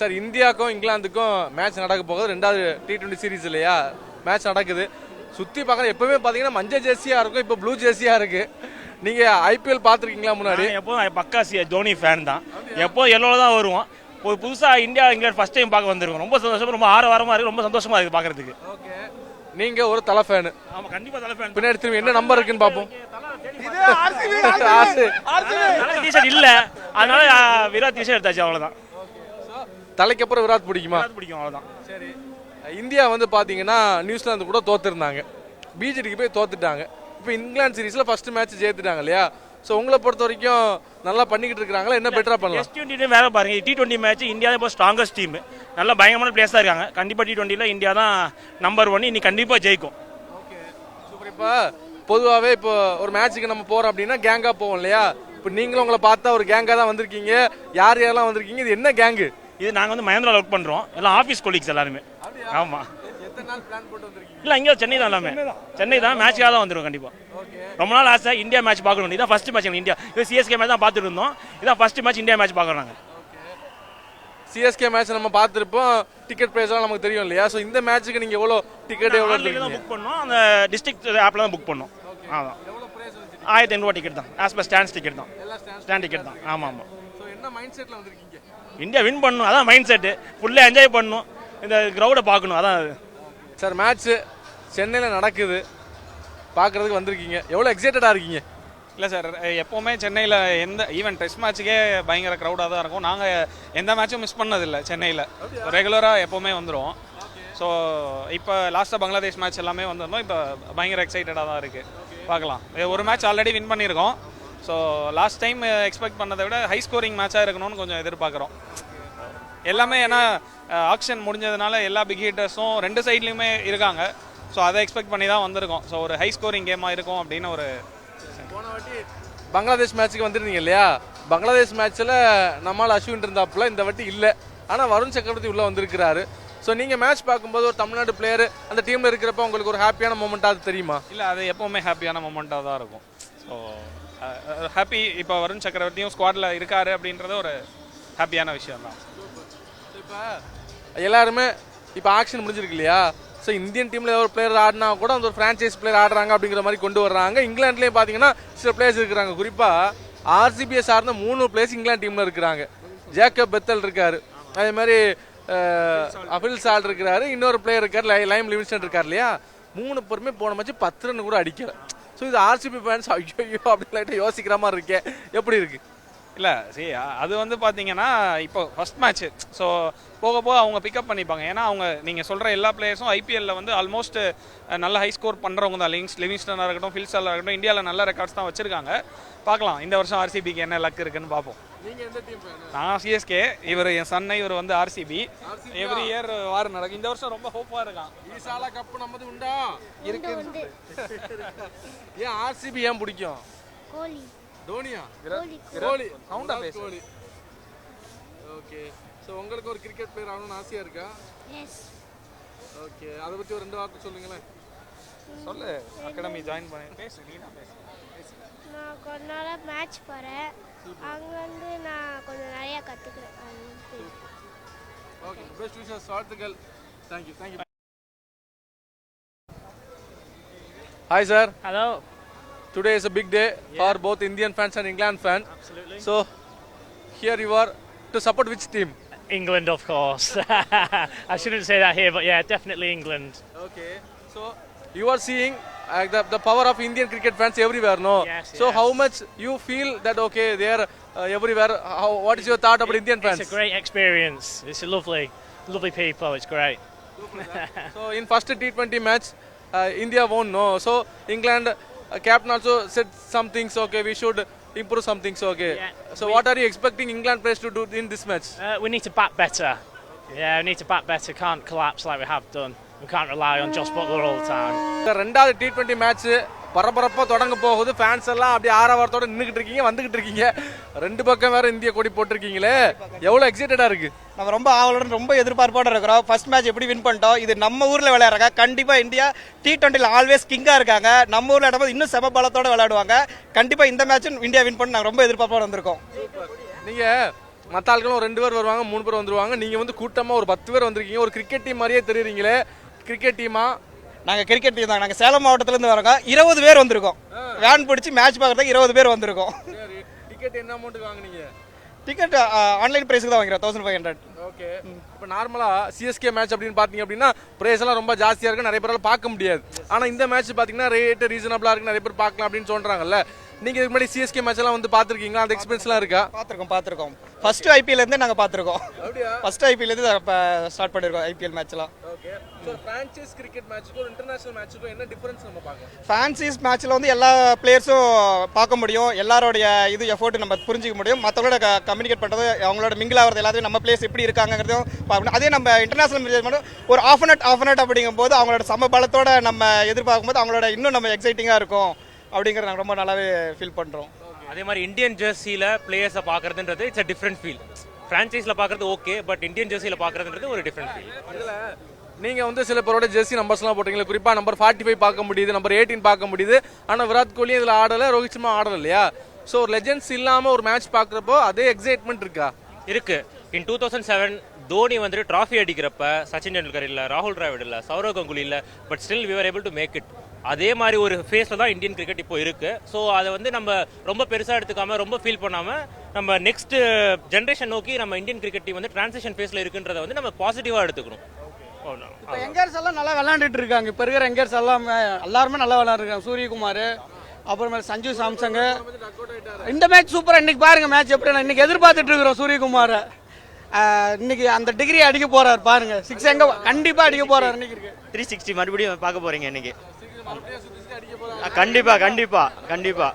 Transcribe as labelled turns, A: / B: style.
A: Sir இந்தியாவுக்கும் இங்கிலாந்துக்கும் match நடக்க போகுது. ரெண்டாவது T20 சீரிஸ் இல்லையா, மேட்ச் நடக்குது. சுற்றி பார்க்குற எப்பவுமே பார்த்தீங்கன்னா மஞ்சள் ஜெர்சியாக இருக்கும், இப்போ ப்ளூ ஜெர்சியாக இருக்கு. நீங்கள் IPL பார்த்துருக்கீங்களா முன்னாடி?
B: எப்போதும் பக்கா தோனி ஃபேன் தான். எப்போதும் எல்லோவில் தான் வருவோம். ஒரு புதுசாக இந்தியா இங்கிலாந்து ஃபர்ஸ்ட் டைம் பார்க்க வந்திருக்கோம். ரொம்ப சந்தோஷமா, ரொம்ப ஆரவாரமாக இருக்குது, ரொம்ப சந்தோஷமாக இருக்குது பார்க்குறதுக்கு.
A: ஓகே, நீங்கள் ஒரு தலை ஃபேனு.
B: ஆமாம், கண்டிப்பாக தலை ஃபேன்.
A: பின்னாடி திரும்பி என்ன நம்பர் இருக்குன்னு பார்ப்போம்.
B: டிஷர்ட் இல்லை, அதனால விராட் டிஷர்ட் எடுத்தாச்சு, அவ்வளோதான்.
A: தலைக்கு அப்புறம் விராட் பிடிக்குமா?
B: பிடிக்கும், அவ்வளோதான்.
A: சரி, இந்தியா வந்து பார்த்தீங்கன்னா நியூசிலாந்து கூட தோத்துருந்தாங்க, பிஜிடிக்கு போய் தோத்துட்டாங்க. இப்போ இங்கிலாந்து சீரீஸில் ஃபர்ஸ்ட் மேட்ச் ஜெயித்துட்டாங்க இல்லையா? ஸோ உங்களை பொறுத்த வரைக்கும் நல்லா பண்ணிக்கிட்டு இருக்காங்களா, என்ன பெட்டரா பண்ணலாம்?
B: T20 வேற பாருங்க, T20 மேட்ச் இந்தியா தான் இப்போ ஸ்ட்ராங்கஸ்ட் டீம், நல்ல பயங்கரமான பிளேயர்ஸாக இருக்காங்க. கண்டிப்பாக T20 இந்தியா தான் நம்பர் 1, இன்னைக்கு கண்டிப்பாக ஜெயிக்கும்.
A: Okay, super. இப்போ பொதுவாகவே இப்போ ஒரு மேட்ச்சுக்கு நம்ம போகிறோம் அப்படின்னா கேங்காக போவோம் இல்லையா? இப்போ நீங்களும் உங்களை பார்த்தா ஒரு கேங்காக தான் வந்திருக்கீங்க. யார் யாரெல்லாம் வந்திருக்கீங்க, இது என்ன கேங்கு?
B: இது நாங்கள் வந்து மஹேந்திராவில் ஒர்க் பண்ணுறோம், எல்லாம் ஆஃபீஸ் கொலீக்ஸ் எல்லாருமே. ஆமாம்,
A: எத்தனை நாள் பிளான் போட்டு வந்திருக்கீங்க?
B: இல்லை இங்கே சென்னை தான், எல்லாமே சென்னை தான். மேட்ச்காக தான் வந்துடும் கண்டிப்பாக. ரொம்ப நாள் ஆசை இந்தியா மேட்ச் பார்க்கணும். இதான் ஃபர்ஸ்ட் மேட்ச் இந்தியா. இது சிஎஸ்கே மேட்ச் தான் பார்த்துட்டு இருந்தோம், இதான் ஃபர்ஸ்ட் மேட்ச் இந்தியா மேட்ச் பார்க்குறோம் நாங்கள்.
A: சிஎஸ்கே மேட்ச் நம்ம பார்த்துருப்போம், டிக்கெட் ப்ரைஸ்லாம் நமக்கு தெரியும் இல்லையா? ஸோ இந்த மேட்ச்சுக்கு நீங்கள் எவ்வளோ டிக்கெட் எவ்வளோ
B: தான் புக் பண்ணோம், அந்த டிஸ்ட்ரிக்ட் ஆப்பில் தான் புக் பண்ணோம். அதான் 1500 டிக்கெட் தான், ஆஸ் பர் ஸ்டாண்ட்ஸ் டிக்கெட் தான், ஸ்டாண்ட் டிக்கெட் தான். ஆமாம் ஆமாம்.
A: ஸோ என்ன மைண்ட் செட்டில் வந்திருக்கீங்க?
B: இந்தியா வின் பண்ணணும், அதான் மைண்ட் செட்டு. ஃபுல்லாக என்ஜாய் பண்ணணும், இந்த கிரௌடை பார்க்கணும், அதான்.
A: சார் மேட்ச்சு சென்னையில் நடக்குது, பார்க்குறதுக்கு வந்திருக்கீங்க, எவ்வளோ எக்ஸைட்டடாக இருக்கீங்க?
C: இல்லை சார், எப்போவுமே சென்னையில் எந்த ஈவன் டெஸ்ட் மேட்ச்சுக்கே பயங்கர க்ரௌடாக தான் இருக்கும். நாங்கள் எந்த மேட்சும் மிஸ் பண்ணதில்லை சென்னையில், ரெகுலராக எப்போவுமே வந்துடுவோம். ஸோ இப்போ லாஸ்ட்டாக பங்களாதேஷ் மேட்ச் எல்லாமே வந்திருந்தோம், இப்போ பயங்கர எக்ஸைட்டடாக தான் இருக்குது. பார்க்கலாம், ஒரு மேட்ச் ஆல்ரெடி வின் பண்ணியிருக்கோம். ஸோ லாஸ்ட் டைம் எக்ஸ்பெக்ட் பண்ணதை விட ஹை ஸ்கோரிங் மேட்சாக இருக்கணும்னு கொஞ்சம் எதிர்பார்க்குறோம் எல்லாமே. ஏன்னா ஆக்ஷன் முடிஞ்சதுனால எல்லா பிக் ஹிட்டர்ஸும் ரெண்டு சைட்லேயுமே இருக்காங்க. ஸோ அதை எக்ஸ்பெக்ட் பண்ணி தான் வந்திருக்கோம். ஸோ ஒரு ஹை ஸ்கோரிங் கேமாக இருக்கும் அப்படின்னு ஒரு.
A: போன வாட்டி பங்களாதேஷ் மேட்ச்சுக்கு வந்துருந்தீங்க இல்லையா? பங்களாதேஷ் மேட்ச்சில் நம்மால் அஸ்வின் இருந்தாப்புல, இந்த வாட்டி இல்லை. ஆனால் வருண் சக்கரவர்த்தி உள்ளே வந்திருக்கிறாரு. ஸோ நீங்கள் மேட்ச் பார்க்கும்போது ஒரு தமிழ்நாடு பிளேயர் அந்த டீமில் இருக்கிறப்ப உங்களுக்கு ஒரு ஹாப்பியான மூமெண்ட்டாக அது தெரியுமா?
C: இல்லை, அது எப்போவுமே ஹாப்பியான மூமெண்ட்டாக தான் இருக்கும். So happy. இப்போ வருண் சக்கரவர்த்தியும் ஸ்குவாடில் இருக்காரு அப்படின்றது ஒரு ஹாப்பியான விஷயம் தான்.
A: இப்போ எல்லாருமே இப்போ ஆக்ஷன் முடிஞ்சிருக்கு இல்லையா? ஸோ இந்தியன் டீமில் ஒரு பிளேயர் ஆடினா கூட அந்த ஒரு ஃப்ரான்ச்சைஸ் பிளேயர் ஆடுறாங்க அப்படிங்கிற மாதிரி கொண்டு வர்றாங்க. இங்கிலாந்துலேயும் பார்த்தீங்கன்னா சில பிளேயர்ஸ் இருக்கிறாங்க. குறிப்பாக RCB சார்ந்த 3 பிளேயர்ஸ் இங்கிலாந்து டீமில் இருக்கிறாங்க. ஜேக்கப் பெத்தல் இருக்காரு, அதே மாதிரி அபில் சால் இருக்கிறாரு, இன்னொரு பிளேயர் இருக்கார், லைம் லிவிங்ஸ்டன் இருக்கார் இல்லையா? 3 பேருமே போன மேட்ச் 10 ரன் கூட அடிக்கல. ஸோ இது RCB ஃபேன்ஸ் ஐயோ அப்படின்னு யோசிக்கிற மாதிரி இருக்கே, எப்படி இருக்கு?
C: இல்லை சரி, அது வந்து பார்த்தீங்கன்னா இப்போ ஃபர்ஸ்ட் மேட்ச்சு. ஸோ போக போக அவங்க பிக்கப் பண்ணிப்பாங்க. ஏன்னா அவங்க நீங்கள் சொல்கிற எல்லா பிளேயர்ஸும் IPL வந்து ஆல்மோஸ்ட் நல்ல ஹை ஸ்கோர் பண்ணுறவங்க தான். லிவிங்ஸ்டனாக இருக்கட்டும், ஃபில்சாலாக இருக்கட்டும், இந்தியாவில் நல்ல ரெக்கார்ட்ஸ் தான் வச்சுருக்காங்க. பார்க்கலாம் இந்த வருஷம் RCBக்கு என்ன லக் இருக்குன்னு பார்ப்போம். நான் CSK, இவர் என் சன்னை, இவர் வந்து RCB. எவ்ரி இயர் வார் நடக்கும். இந்த வருஷம் ரொம்ப ஹோப்பாக இருக்கான்.
A: கப்பு நம்மது உண்டா இருக்கு. ஏன் RCB ஏன் பிடிக்கும்?
D: கோலி,
A: தோனியா?
D: கோலி
C: சவுண்டா பேசு.
A: ஓகே, ஸோ உங்களுக்கு ஒரு கிரிக்கெட் பிளேயர் ஆகணும்னு ஆசையா இருக்கா?
D: எஸ்.
A: ஓகே, அதை பற்றி ஒரு 2 வார்த்தை சொல்லுங்களேன்.
C: சொல்லு, அகாடமி ஜாயின் பண்ணி பேசு, நீ தான் பேசு.
D: நான் கொஞ்ச நாளாக மேட்ச் போகிறேன், அங்கே வந்து நான் கொஞ்சம் நிறையா கற்றுக்குறேன்.
A: ஓகே, பெஸ்ட் விஷஸ், வாழ்த்துக்கள். Thank you thank you. Hi sir.
B: Hello.
A: Today is a big day for both Indian fans and England fans.
B: Absolutely.
A: So here you are to support which team?
E: England, of course. I shouldn't say that here, but yeah, definitely England.
A: Okay. So you are seeing the power of Indian cricket fans everywhere, no?
E: Yes,
A: So
E: yes.
A: how much you feel that okay they are everywhere? What is your thought about Indian fans?
E: It's a great experience. It's a lovely people. It's great.
A: So in first T20 match, India won, no? So England captain also said some things. Okay, we should improve some things. Okay.
E: Yeah,
A: So what are you expecting England players to do in this match?
E: We need to bat better. Yeah, we need to bat better. Can't collapse like we have done. We can't rely on Josh Butler all the time.
A: ரெண்டாவது T20 match பரபரப்பா தொடங்க போகுது. Fans எல்லாம் அப்படியே ஆரவாரத்தோட நின்றுகிட்டு இருக்கீங்க, வந்துகிட்டு இருக்கீங்க. ரெண்டு பக்கம் வேற இந்திய கொடி போட்டிருக்கீங்களே, எவ்வளவு எக்ஸைட்டடா இருக்கு?
F: நம்ம ரொம்ப ஆவலுடன் ரொம்ப எதிர்பார்ப்போட இருக்கிறோம். ஃபர்ஸ்ட் மேட்ச் எப்படி வின் பண்ணிட்டோம், இது நம்ம ஊர்ல விளையாடுறாங்க. கண்டிப்பா இந்தியா T20ல ஆல்வேஸ் கிங்கா இருக்காங்க. நம்ம ஊர்ல இடம்போது இன்னும் செம பலத்தோட விளையாடுவாங்க. கண்டிப்பா இந்த மேட்சும் இந்தியா வின் பண்ண நாங்கள் ரொம்ப எதிர்பார்ப்போட வந்திருக்கோம்.
A: நீங்க மற்ற ஆட்களும் ஒரு 2 பேர் வருவாங்க 3 பேர் வந்துருவாங்க. நீங்கள் வந்து கூட்டமாக ஒரு 10 பேர் வந்திருக்கீங்க. ஒரு கிரிக்கெட் டீம் மாதிரியே தெரியுறீங்களே, கிரிக்கெட் டீமா?
F: நாங்கள் கிரிக்கெட் டீம் தான். நாங்கள் சேலம் மாவட்டத்துலேருந்து வரோங்க. 20 பேர் வந்திருக்கோம். வேன் பிடிச்சி மேட்ச் பார்க்கறதுக்கு 20 பேர் வந்திருக்கோம்.
A: சரி, டிக்கெட் என்ன அமௌண்ட்டுக்கு வாங்குனீங்க?
F: டிக்கெட் ஆன்லைன் ப்ரைஸுக்கு தான் வாங்கிறோம், 1500.
A: ஓகே. இப்போ நார்மலாக சிஎஸ்கே மேட்ச் அப்படின்னு பார்த்தீங்க அப்படின்னா ப்ரைஸ் எல்லாம் ரொம்ப ஜாஸ்தியாக இருக்குது, நிறைய பேரால் பார்க்க முடியாது. ஆனால் இந்த மேட்ச் பார்த்தீங்கன்னா ரேட்டு ரீசனபிளாக இருக்குது, நிறைய பேர் பார்க்கலாம் அப்படின்னு சொல்கிறாங்கல்ல. நீங்கள் இதுக்கு முன்னாடி சிஎஸ்கே மேட்ச் எல்லாம் வந்து பார்த்துருக்கீங்களா? அந்த எக்ஸ்பீரியன்ஸ்லாம் இருக்கா?
F: பார்த்துருக்கோம். ஃபர்ஸ்ட் ஐபிஎல்லேருந்து நாங்கள் பார்த்துருக்கோம். ஃபர்ஸ்ட் ஐபிஎல்லேருந்து ஸ்டார்ட் பண்ணியிருக்கோம் ஐபிஎல் மேட்ச்லாம்.
A: ஓகே. ஸோ ஃப்ரான்ச்சைஸ் கிரிக்கெட் மேட்ச்சுக்கும் ஒரு இன்டர்நேஷனல் மேட்ச்சுக்கும் என்ன டிஃபரன்ஸ் நம்ம பார்க்கலாம்?
F: ஃபேன்சிஸ் மேட்ச்சில் வந்து எல்லா பிளேயர்ஸும் பார்க்க முடியும், எல்லாரோடைய இது எஃபோர்ட் நம்ம புரிஞ்சிக்க முடியும், மற்றவங்களோட கம்யூனிகேட் பண்ணுறது, அவங்களோட மிங்கிள் ஆகிறது எல்லாத்தையும் நம்ம பிளேயர்ஸ் எப்படி இருக்காங்கிறதையும் பார்க்கணும். அதே நம்ம இன்டர்நேஷனல் மேட்ச் மட்டும் ஒரு ஆஃப் அன் அட் அப்படிங்கும்போது அவங்களோட சமபலத்தோட நம்ம எதிர்பார்க்கும்போது அவங்களோட இன்னும் நம்ம எக்ஸைட்டிங்காக இருக்கும் அப்படிங்கிறத நாங்கள் ரொம்ப நல்லாவே ஃபீல் பண்ணுறோம்.
G: அதே மாதிரி இந்தியன் ஜெர்சியில் பிளேயர்ஸை பார்க்குறதுன்றது இட்ஸ் அ டிஃப்ரெண்ட் ஃபீல். ஃப்ரான்ச்சைஸில் பார்க்குறது ஓகே, பட் இந்தியன் ஜெர்சியில் பார்க்குறதுன்றது ஒரு டிஃப்ரெண்ட் ஃபீல்.
A: இதில் நீங்கள் வந்து சில பேரோட ஜெர்சி நம்பர்ஸ்லாம் போட்டீங்களா? குறிப்பாக நம்பர் 45 பார்க்க முடியுது, நம்பர் 18 பார்க்க முடியுது. ஆனால் விராட் கோலி இதில் ஆடலை, ரோஹித் சர்மா ஆடலை இல்லையா? ஸோ ஒரு லெஜெண்ட்ஸ் இல்லாமல் ஒரு மேட்ச் பார்க்குறப்போ அதே எக்ஸைட்மெண்ட் இருக்கா?
G: இருக்கு. இன் 2007 தோனி வந்துட்டு ட்ராஃபி அடிக்கிறப்ப சச்சின் டெண்டுல்கர் இல்லை, ராகுல் டிராவிட் இல்லை, சௌரவ் கங்குலி இல்லை, but still we are able to make it. அதே மாதிரி ஒரு ஃபேஸில் தான் இந்தியன் கிரிக்கெட் இப்போ இருக்கு. ஸோ அதை வந்து நம்ம ரொம்ப பெருசாக எடுத்துக்காம, ரொம்ப ஃபீல் பண்ணாமல், நம்ம நெக்ஸ்ட் ஜென்ரேஷன் நோக்கி நம்ம இந்தியன் கிரிக்கெட் டீம் வந்து டிரான்சிஷன் ஃபேஸில் இருக்குன்றதை வந்து நம்ம பாசிட்டிவாக எடுத்துக்கணும்.
H: இப்போ யங்கர்ஸ் எல்லாம் நல்லா விளையாண்டுட்டு இருக்காங்க. இப்போ இருக்கிற யங்கர்ஸ் எல்லாருமே நல்லா விளையாடுறாங்க. சூரியகுமார், அப்புறமே சஞ்சு சாம்சங். இந்த மேட்ச் சூப்பராக இன்னைக்கு பாருங்க. மேட்ச் எப்படி இன்னைக்கு எதிர்பார்த்துட்டு இருக்கிறோம். சூரியகுமார் இன்னைக்கு அந்த டிகிரி அடிக்க போறாரு பாருங்க. 6 எங்க கண்டிப்பா அடிக்க போறாரு. இன்னைக்கு இருக்கு
I: 360 மறுபடியும் பார்க்க போறீங்க இன்னைக்கு. கண்டிப்பா.